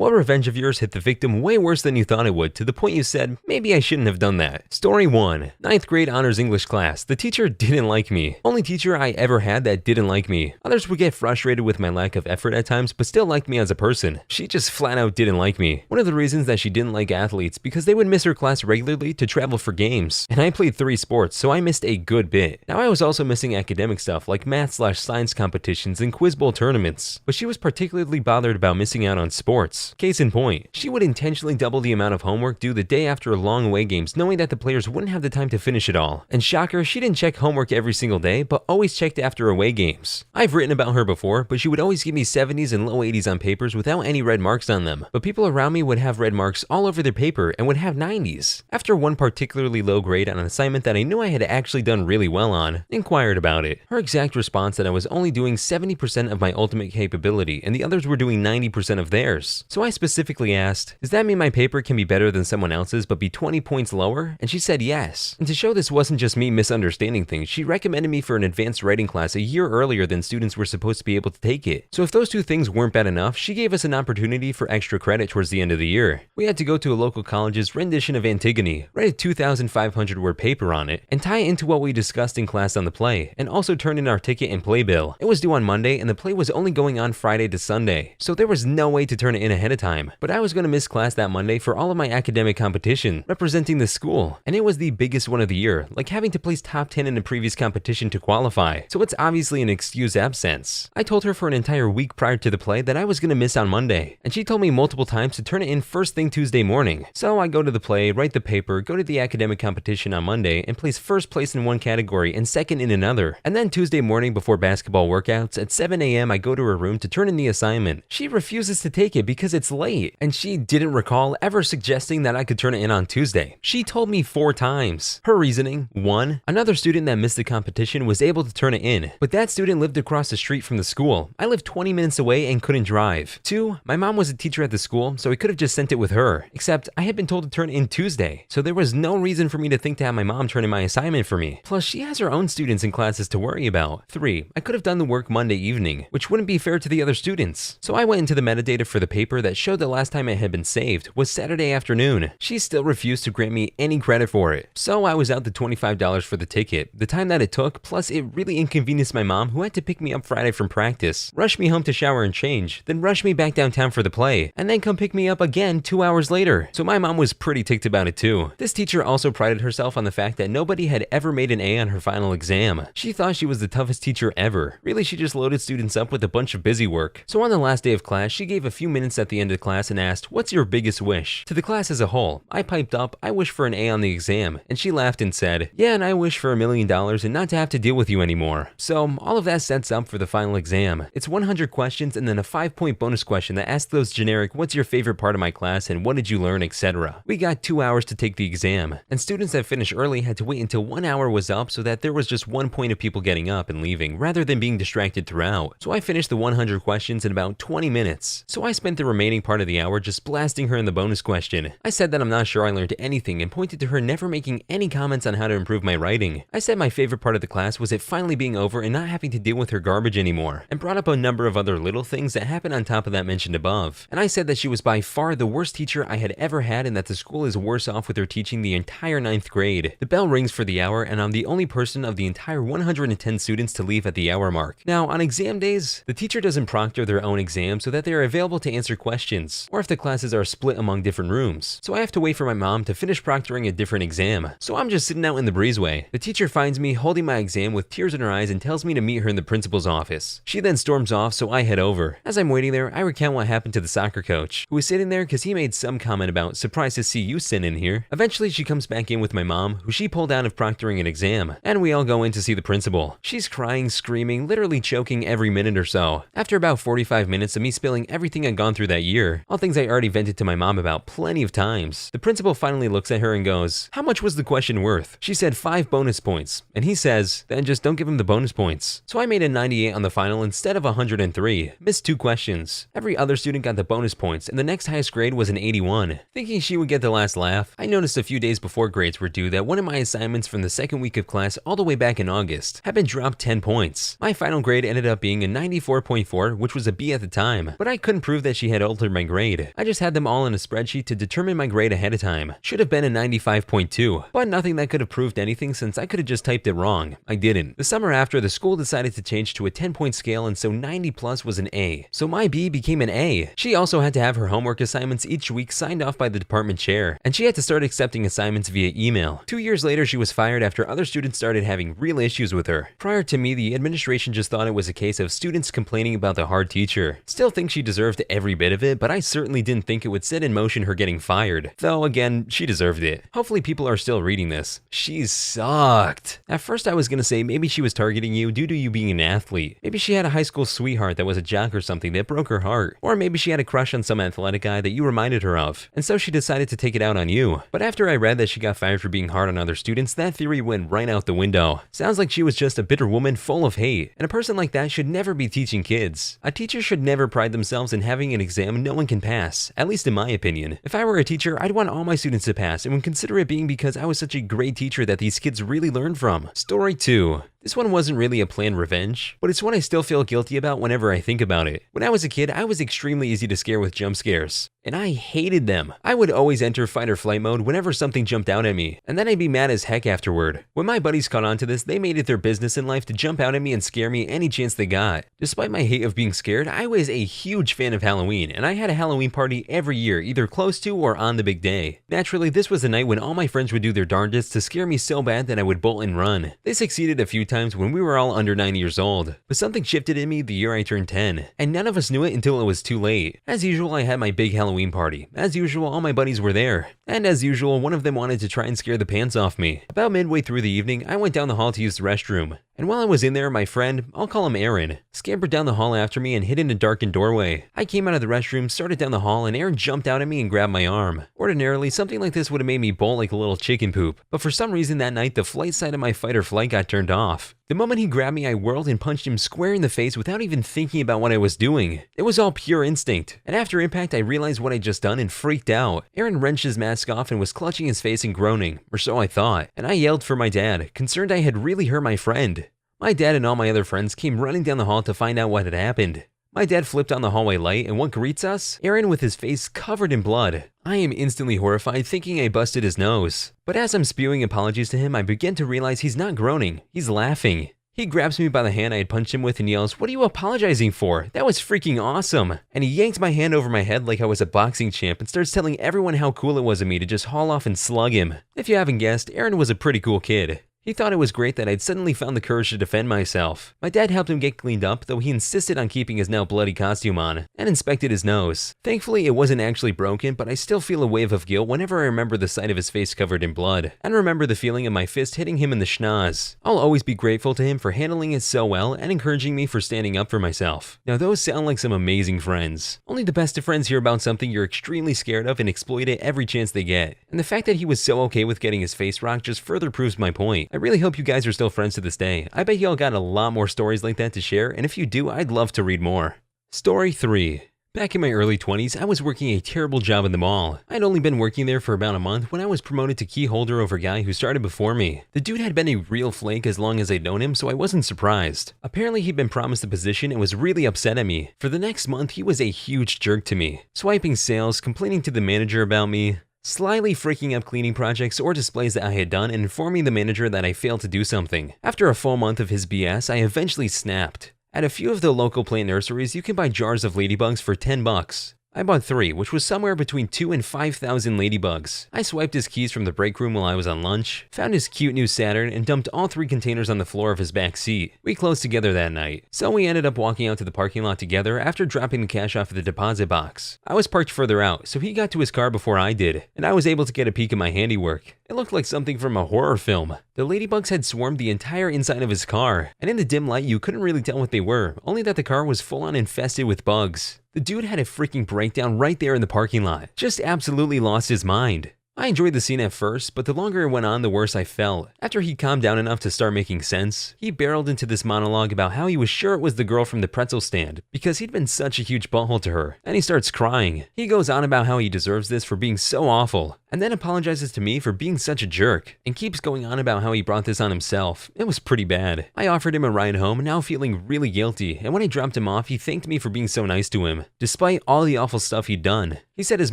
What revenge of yours hit the victim way worse than you thought it would, to the point you said, maybe I shouldn't have done that? Story 1. 9th grade honors English class. The teacher didn't like me. Only teacher I ever had that didn't like me. Others would get frustrated with my lack of effort at times, but still liked me as a person. She just flat out didn't like me. One of the reasons that she didn't like athletes because they would miss her class regularly to travel for games. And I played 3 sports, so I missed a good bit. Now I was also missing academic stuff like math/science competitions and quiz bowl tournaments. But she was particularly bothered about missing out on sports. Case in point, she would intentionally double the amount of homework due the day after long away games, knowing that the players wouldn't have the time to finish it all. And shocker, she didn't check homework every single day, but always checked after away games. I've written about her before, but she would always give me 70s and low 80s on papers without any red marks on them. But people around me would have red marks all over their paper and would have 90s. After one particularly low grade on an assignment that I knew I had actually done really well on, inquired about it. Her exact response that I was only doing 70% of my ultimate capability and the others were doing 90% of theirs. So I specifically asked, does that mean my paper can be better than someone else's but be 20 points lower? And she said yes. And to show this wasn't just me misunderstanding things, she recommended me for an advanced writing class a year earlier than students were supposed to be able to take it. So if those two things weren't bad enough, she gave us an opportunity for extra credit towards the end of the year. We had to go to a local college's rendition of Antigone, write a 2,500 word paper on it, and tie it into what we discussed in class on the play, and also turn in our ticket and playbill. It was due on Monday and the play was only going on Friday to Sunday, so there was no way to turn it in ahead of time. But I was going to miss class that Monday for all of my academic competition, representing the school, and it was the biggest one of the year, like having to place top 10 in a previous competition to qualify, so it's obviously an excused absence. I told her for an entire week prior to the play that I was going to miss on Monday, and she told me multiple times to turn it in first thing Tuesday morning. So I go to the play, write the paper, go to the academic competition on Monday, and place first place in one category and second in another. And then Tuesday morning before basketball workouts at 7 a.m. I go to her room to turn in the assignment. She refuses to take it because it's late, and she didn't recall ever suggesting that I could turn it in on Tuesday. She told me 4 times. Her reasoning: 1. Another student that missed the competition was able to turn it in, but that student lived across the street from the school. I lived 20 minutes away and couldn't drive. 2. My mom was a teacher at the school, so I could have just sent it with her, except I had been told to turn it in Tuesday, so there was no reason for me to think to have my mom turn in my assignment for me. Plus, she has her own students and classes to worry about. 3. I could have done the work Monday evening, which wouldn't be fair to the other students. So I went into the metadata for the paper that showed the last time it had been saved was Saturday afternoon. She still refused to grant me any credit for it. So I was out the $25 for the ticket, the time that it took, plus it really inconvenienced my mom who had to pick me up Friday from practice, rush me home to shower and change, then rush me back downtown for the play, and then come pick me up again 2 hours later. So my mom was pretty ticked about it too. This teacher also prided herself on the fact that nobody had ever made an A on her final exam. She thought she was the toughest teacher ever. Really, she just loaded students up with a bunch of busy work. So on the last day of class, she gave a few minutes at the end of class and asked, "What's your biggest wish?" To the class as a whole, I piped up, "I wish for an A on the exam," and she laughed and said, "Yeah, and I wish for $1 million and not to have to deal with you anymore." So all of that sets up for the final exam. It's 100 questions and then a 5-point bonus question that asks those generic, "What's your favorite part of my class and what did you learn?" etc. We got 2 hours to take the exam, and students that finished early had to wait until 1 hour was up so that there was just 1 point of people getting up and leaving rather than being distracted throughout. So I finished the 100 questions in about 20 minutes. So I spent the remaining part of the hour just blasting her in the bonus question. I said that I'm not sure I learned anything and pointed to her never making any comments on how to improve my writing. I said my favorite part of the class was it finally being over and not having to deal with her garbage anymore, and brought up a number of other little things that happened on top of that mentioned above. And I said that she was by far the worst teacher I had ever had and that the school is worse off with her teaching the entire 9th grade. The bell rings for the hour and I'm the only person of the entire 110 students to leave at the hour mark. Now, on exam days, the teacher doesn't proctor their own exams so that they are available to answer questions, or if the classes are split among different rooms. So I have to wait for my mom to finish proctoring a different exam. So I'm just sitting out in the breezeway. The teacher finds me holding my exam with tears in her eyes and tells me to meet her in the principal's office. She then storms off, so I head over. As I'm waiting there, I recount what happened to the soccer coach, who was sitting there because he made some comment about "surprised to see you sitting in here." Eventually, she comes back in with my mom, who she pulled out of proctoring an exam, and we all go in to see the principal. She's crying, screaming, literally choking every minute or so. After about 45 minutes of me spilling everything I'd gone through that year, all things I already vented to my mom about plenty of times, the principal finally looks at her and goes, "How much was the question worth?" She said 5 bonus points, and he says, "Then just don't give him the bonus points." So I made a 98 on the final instead of 103, missed 2 questions. Every other student got the bonus points, and the next highest grade was an 81. Thinking she would get the last laugh, I noticed a few days before grades were due that one of my assignments from the second week of class all the way back in August had been dropped 10 points. My final grade ended up being a 94.4, which was a B at the time, but I couldn't prove that she had altered my grade. I just had them all in a spreadsheet to determine my grade ahead of time. Should have been a 95.2, but nothing that could have proved anything since I could have just typed it wrong. I didn't. The summer after, the school decided to change to a 10-point scale, and so 90 plus was an A. So my B became an A. She also had to have her homework assignments each week signed off by the department chair, and she had to start accepting assignments via email. 2 years later, she was fired after other students started having real issues with her. Prior to me, the administration just thought it was a case of students complaining about the hard teacher. Still think she deserved every bit of it, but I certainly didn't think it would set in motion her getting fired. Though again, she deserved it. Hopefully people are still reading this. She sucked. At first I was gonna say maybe she was targeting you due to you being an athlete. Maybe she had a high school sweetheart that was a jock or something that broke her heart. Or maybe she had a crush on some athletic guy that you reminded her of, and so she decided to take it out on you. But after I read that she got fired for being hard on other students, that theory went right out the window. Sounds like she was just a bitter woman full of hate, and a person like that should never be teaching kids. A teacher should never pride themselves in having an exam no one can pass, at least in my opinion. If I were a teacher, I'd want all my students to pass and would consider it being because I was such a great teacher that these kids really learned from. Story 2. This one wasn't really a planned revenge, but it's one I still feel guilty about whenever I think about it. When I was a kid, I was extremely easy to scare with jump scares, and I hated them. I would always enter fight or flight mode whenever something jumped out at me, and then I'd be mad as heck afterward. When my buddies caught on to this, they made it their business in life to jump out at me and scare me any chance they got. Despite my hate of being scared, I was a huge fan of Halloween, and I had a Halloween party every year, either close to or on the big day. Naturally, this was the night when all my friends would do their darndest to scare me so bad that I would bolt and run. They succeeded a few times when we were all under 9 years old, but something shifted in me the year I turned 10, and none of us knew it until it was too late. As usual, I had my big Halloween party. As usual, all my buddies were there, and as usual, one of them wanted to try and scare the pants off me. About midway through the evening, I went down the hall to use the restroom, and while I was in there, my friend, I'll call him Aaron, scampered down the hall after me and hid in a darkened doorway. I came out of the restroom, started down the hall, and Aaron jumped out at me and grabbed my arm. Ordinarily, something like this would have made me bolt like a little chicken poop, but for some reason that night, the flight side of my fight or flight got turned off. The moment he grabbed me, I whirled and punched him square in the face without even thinking about what I was doing. It was all pure instinct, and after impact, I realized what I'd just done and freaked out. Aaron wrenched his mask off and was clutching his face and groaning, or so I thought, and I yelled for my dad, concerned I had really hurt my friend. My dad and all my other friends came running down the hall to find out what had happened. My dad flipped on the hallway light, and what greets us? Aaron with his face covered in blood. I am instantly horrified, thinking I busted his nose. But as I'm spewing apologies to him, I begin to realize he's not groaning, he's laughing. He grabs me by the hand I had punched him with and yells, "What are you apologizing for? That was freaking awesome!" And he yanks my hand over my head like I was a boxing champ and starts telling everyone how cool it was of me to just haul off and slug him. If you haven't guessed, Aaron was a pretty cool kid. He thought it was great that I'd suddenly found the courage to defend myself. My dad helped him get cleaned up, though he insisted on keeping his now bloody costume on, and inspected his nose. Thankfully, it wasn't actually broken, but I still feel a wave of guilt whenever I remember the sight of his face covered in blood, and remember the feeling of my fist hitting him in the schnoz. I'll always be grateful to him for handling it so well and encouraging me for standing up for myself. Now those sound like some amazing friends. Only the best of friends hear about something you're extremely scared of and exploit it every chance they get. And the fact that he was so okay with getting his face rocked just further proves my point. I really hope you guys are still friends to this day. I bet y'all got a lot more stories like that to share, and if you do, I'd love to read more. Story 3. Back in my early 20s, I was working a terrible job in the mall. I'd only been working there for about a month when I was promoted to key holder over a guy who started before me. The dude had been a real flake as long as I'd known him, so I wasn't surprised. Apparently he'd been promised the position and was really upset at me. For the next month, he was a huge jerk to me, swiping sales, complaining to the manager about me, slyly freaking up cleaning projects or displays that I had done, and informing the manager that I failed to do something. After a full month of his BS, I eventually snapped. At a few of the local plant nurseries, you can buy jars of ladybugs for $10. I bought 3, which was somewhere between 2,000 and 5,000 ladybugs. I swiped his keys from the break room while I was on lunch, found his cute new Saturn, and dumped all 3 containers on the floor of his back seat. We closed together that night, so we ended up walking out to the parking lot together after dropping the cash off at the deposit box. I was parked further out, so he got to his car before I did, and I was able to get a peek at my handiwork. It looked like something from a horror film. The ladybugs had swarmed the entire inside of his car, and in the dim light you couldn't really tell what they were, only that the car was full on infested with bugs. The dude had a freaking breakdown right there in the parking lot. Just absolutely lost his mind. I enjoyed the scene at first, but the longer it went on, the worse I felt. After he calmed down enough to start making sense, he barreled into this monologue about how he was sure it was the girl from the pretzel stand because he'd been such a huge butthole to her, and he starts crying. He goes on about how he deserves this for being so awful, and then apologizes to me for being such a jerk, and keeps going on about how he brought this on himself. It was pretty bad. I offered him a ride home, now feeling really guilty, and when I dropped him off, he thanked me for being so nice to him, despite all the awful stuff he'd done. He said his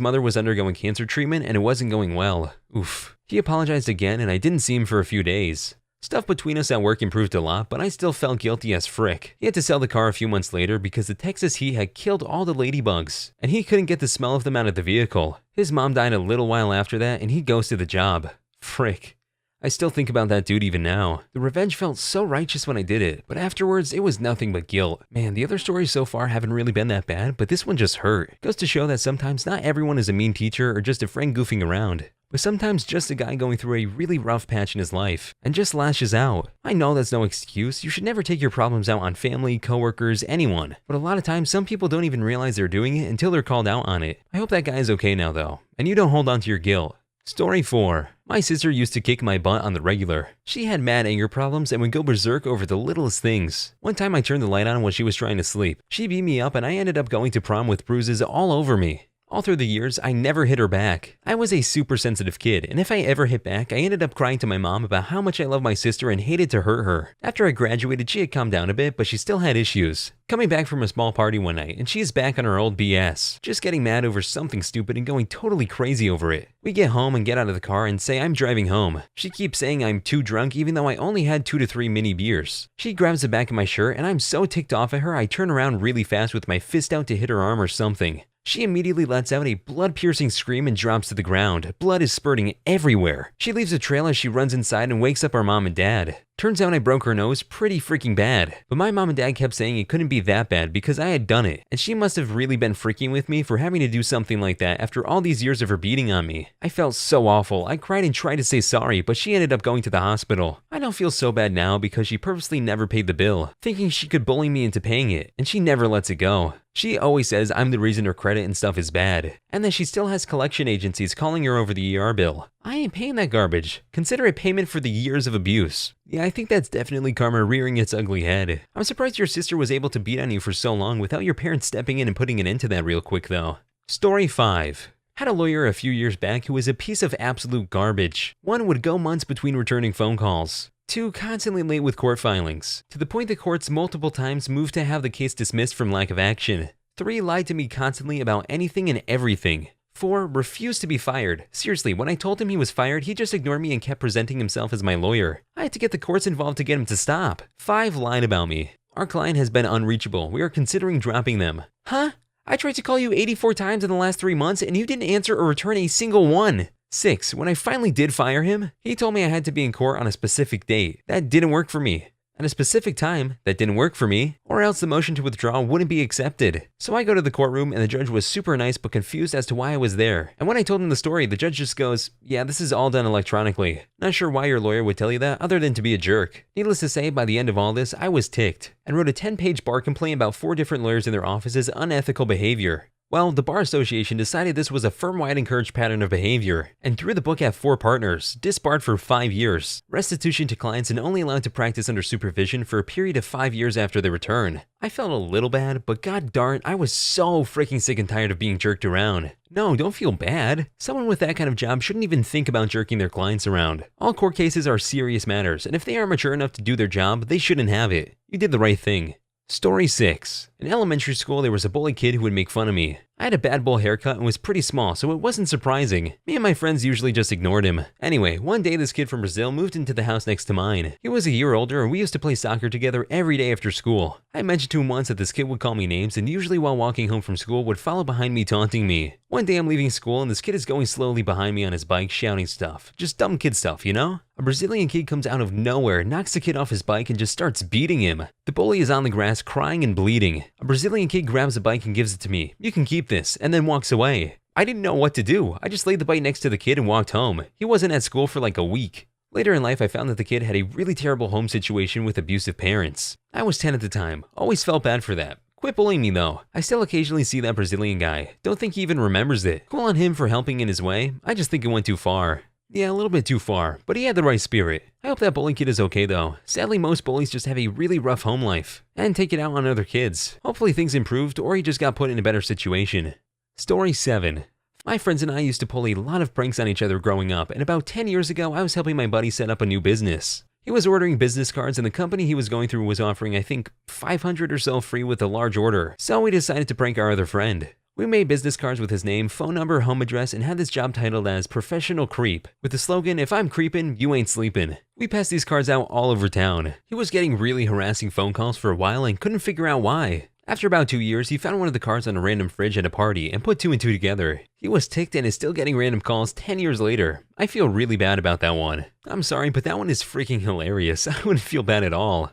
mother was undergoing cancer treatment and it wasn't going well. Oof. He apologized again, and I didn't see him for a few days. Stuff between us at work improved a lot, but I still felt guilty as frick. He had to sell the car a few months later because the Texas heat had killed all the ladybugs, and he couldn't get the smell of them out of the vehicle. His mom died a little while after that, and he ghosted the job. Frick. I still think about that dude even now. The revenge felt so righteous when I did it, but afterwards it was nothing but guilt. Man, the other stories so far haven't really been that bad, but this one just hurt. Goes to show that sometimes not everyone is a mean teacher or just a friend goofing around, but sometimes just a guy going through a really rough patch in his life and just lashes out. I know that's no excuse. You should never take your problems out on family, coworkers, anyone. But a lot of times some people don't even realize they're doing it until they're called out on it. I hope that guy is okay now though, and you don't hold on to your guilt. Story 4. My sister used to kick my butt on the regular. She had mad anger problems and would go berserk over the littlest things. One time I turned the light on while she was trying to sleep. She beat me up and I ended up going to prom with bruises all over me. All through the years, I never hit her back. I was a super sensitive kid, and if I ever hit back, I ended up crying to my mom about how much I love my sister and hated to hurt her. After I graduated, she had calmed down a bit, but she still had issues. Coming back from a small party one night, and she is back on her old BS, just getting mad over something stupid and going totally crazy over it. We get home and get out of the car and say I'm driving home. She keeps saying I'm too drunk even though I only had 2 to 3 mini beers. She grabs the back of my shirt and I'm so ticked off at her I turn around really fast with my fist out to hit her arm or something. She immediately lets out a blood-piercing scream and drops to the ground. Blood is spurting everywhere. She leaves a trail as she runs inside and wakes up our mom and dad. Turns out I broke her nose pretty freaking bad. But my mom and dad kept saying it couldn't be that bad because I had done it. And she must have really been freaking with me for having to do something like that after all these years of her beating on me. I felt so awful. I cried and tried to say sorry, but she ended up going to the hospital. I don't feel so bad now because she purposely never paid the bill, thinking she could bully me into paying it, and she never lets it go. She always says I'm the reason her credit and stuff is bad, and that she still has collection agencies calling her over the ER bill. I ain't paying that garbage. Consider it payment for the years of abuse. Yeah, I think that's definitely karma rearing its ugly head. I'm surprised your sister was able to beat on you for so long without your parents stepping in and putting an end to that real quick though. Story 5. Had a lawyer a few years back who was a piece of absolute garbage. 1 would go months between returning phone calls. 2, constantly late with court filings, to the point the courts multiple times moved to have the case dismissed from lack of action. 3, lied to me constantly about anything and everything. 4, refused to be fired. Seriously, when I told him he was fired, he just ignored me and kept presenting himself as my lawyer. I had to get the courts involved to get him to stop. 5, lied about me. Our client has been unreachable. We are considering dropping them. Huh? I tried to call you 84 times in the last 3 months and you didn't answer or return a single one. 6, when I finally did fire him, he told me I had to be in court on a specific date. That didn't work for me. At a specific time, that didn't work for me, or else the motion to withdraw wouldn't be accepted. So I go to the courtroom and the judge was super nice but confused as to why I was there. And when I told him the story, the judge just goes, yeah, this is all done electronically. Not sure why your lawyer would tell you that other than to be a jerk. Needless to say, by the end of all this, I was ticked and wrote a 10-page bar complaint about 4 different lawyers in their office's unethical behavior. Well, the Bar Association decided this was a firm-wide encouraged pattern of behavior, and threw the book at 4 partners, disbarred for 5 years, restitution to clients and only allowed to practice under supervision for a period of 5 years after their return. I felt a little bad, but god darn, I was so freaking sick and tired of being jerked around. No, don't feel bad. Someone with that kind of job shouldn't even think about jerking their clients around. All court cases are serious matters, and if they aren't mature enough to do their job, they shouldn't have it. You did the right thing. Story 6. In elementary school, there was a bully kid who would make fun of me. I had a bad bowl haircut and was pretty small, so it wasn't surprising. Me and my friends usually just ignored him. Anyway, one day this kid from Brazil moved into the house next to mine. He was a year older and we used to play soccer together every day after school. I mentioned to him once that this kid would call me names and usually while walking home from school would follow behind me taunting me. One day I'm leaving school and this kid is going slowly behind me on his bike shouting stuff. Just dumb kid stuff, you know? A Brazilian kid comes out of nowhere, knocks the kid off his bike and just starts beating him. The bully is on the grass crying and bleeding. A Brazilian kid grabs the bike and gives it to me. You can keep this, and then walks away. I didn't know what to do. I just laid the bike next to the kid and walked home. He wasn't at school for like a week. Later in life, I found that the kid had a really terrible home situation with abusive parents. I was 10 at the time. Always felt bad for that. Quit bullying me though. I still occasionally see that Brazilian guy. Don't think he even remembers it. Cool on him for helping in his way. I just think it went too far. Yeah, a little bit too far, but he had the right spirit. I hope that bully kid is okay though. Sadly, most bullies just have a really rough home life and take it out on other kids. Hopefully things improved or he just got put in a better situation. Story 7. My friends and I used to pull a lot of pranks on each other growing up, and about 10 years ago, I was helping my buddy set up a new business. He was ordering business cards and the company he was going through was offering, I think, 500 or so free with a large order, so we decided to prank our other friend. We made business cards with his name, phone number, home address, and had this job titled as Professional Creep, with the slogan, "If I'm creepin', you ain't sleepin'." We passed these cards out all over town. He was getting really harassing phone calls for a while and couldn't figure out why. After about 2 years, he found one of the cards on a random fridge at a party and put 2 and 2 together. He was ticked and is still getting random calls 10 years later. I feel really bad about that one. I'm sorry, but that one is freaking hilarious. I wouldn't feel bad at all.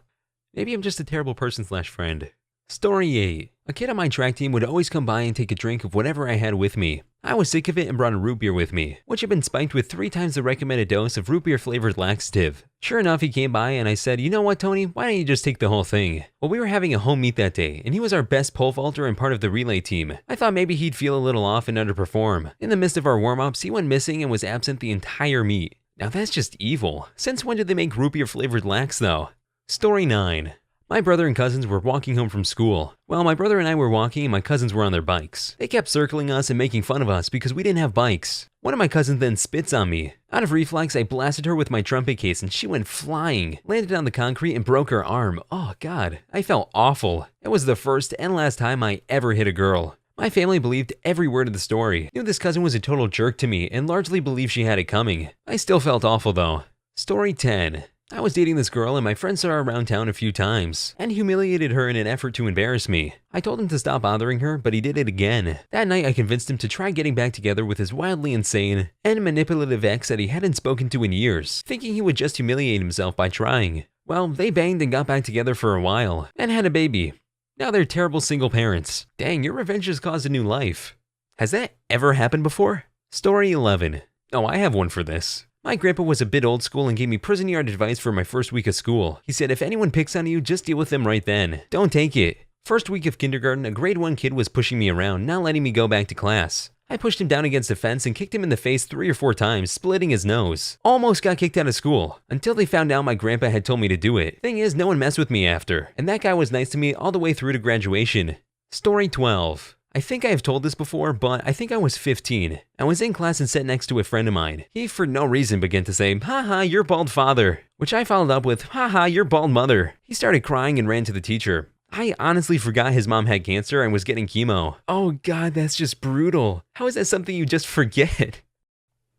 Maybe I'm just a terrible person/friend. Story 8. A kid on my track team would always come by and take a drink of whatever I had with me. I was sick of it and brought a root beer with me, which had been spiked with 3 times the recommended dose of root beer flavored laxative. Sure enough, he came by and I said, "You know what, Tony, why don't you just take the whole thing?" Well, we were having a home meet that day, and he was our best pole vaulter and part of the relay team. I thought maybe he'd feel a little off and underperform. In the midst of our warm-ups, he went missing and was absent the entire meet. Now that's just evil. Since when did they make root beer flavored lax though? Story 9. My brother and cousins were walking home from school. Well, my brother and I were walking and my cousins were on their bikes. They kept circling us and making fun of us because we didn't have bikes. One of my cousins then spits on me. Out of reflex, I blasted her with my trumpet case and she went flying, landed on the concrete and broke her arm. Oh God, I felt awful. It was the first and last time I ever hit a girl. My family believed every word of the story, knew this cousin was a total jerk to me, and largely believed she had it coming. I still felt awful though. Story 10. I was dating this girl and my friend saw her around town a few times and humiliated her in an effort to embarrass me. I told him to stop bothering her, but he did it again. That night I convinced him to try getting back together with his wildly insane and manipulative ex that he hadn't spoken to in years, thinking he would just humiliate himself by trying. Well, they banged and got back together for a while and had a baby. Now they're terrible single parents. Dang, your revenge has caused a new life. Has that ever happened before? Story 11. Oh, I have one for this. My grandpa was a bit old school and gave me prison yard advice for my first week of school. He said if anyone picks on you, just deal with them right then. Don't take it. First week of kindergarten, a grade 1 kid was pushing me around, not letting me go back to class. I pushed him down against the fence and kicked him in the face 3 or 4 times, splitting his nose. Almost got kicked out of school, until they found out my grandpa had told me to do it. Thing is, no one messed with me after, and that guy was nice to me all the way through to graduation. Story 12. I think I have told this before, but I think I was 15. I was in class and sat next to a friend of mine. He, for no reason, began to say, "Haha, you're bald father," which I followed up with, "Haha, you're bald mother." He started crying and ran to the teacher. I honestly forgot his mom had cancer and was getting chemo. Oh God, that's just brutal. How is that something you just forget?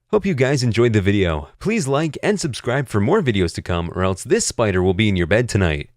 Hope you guys enjoyed the video. Please like and subscribe for more videos to come, or else this spider will be in your bed tonight.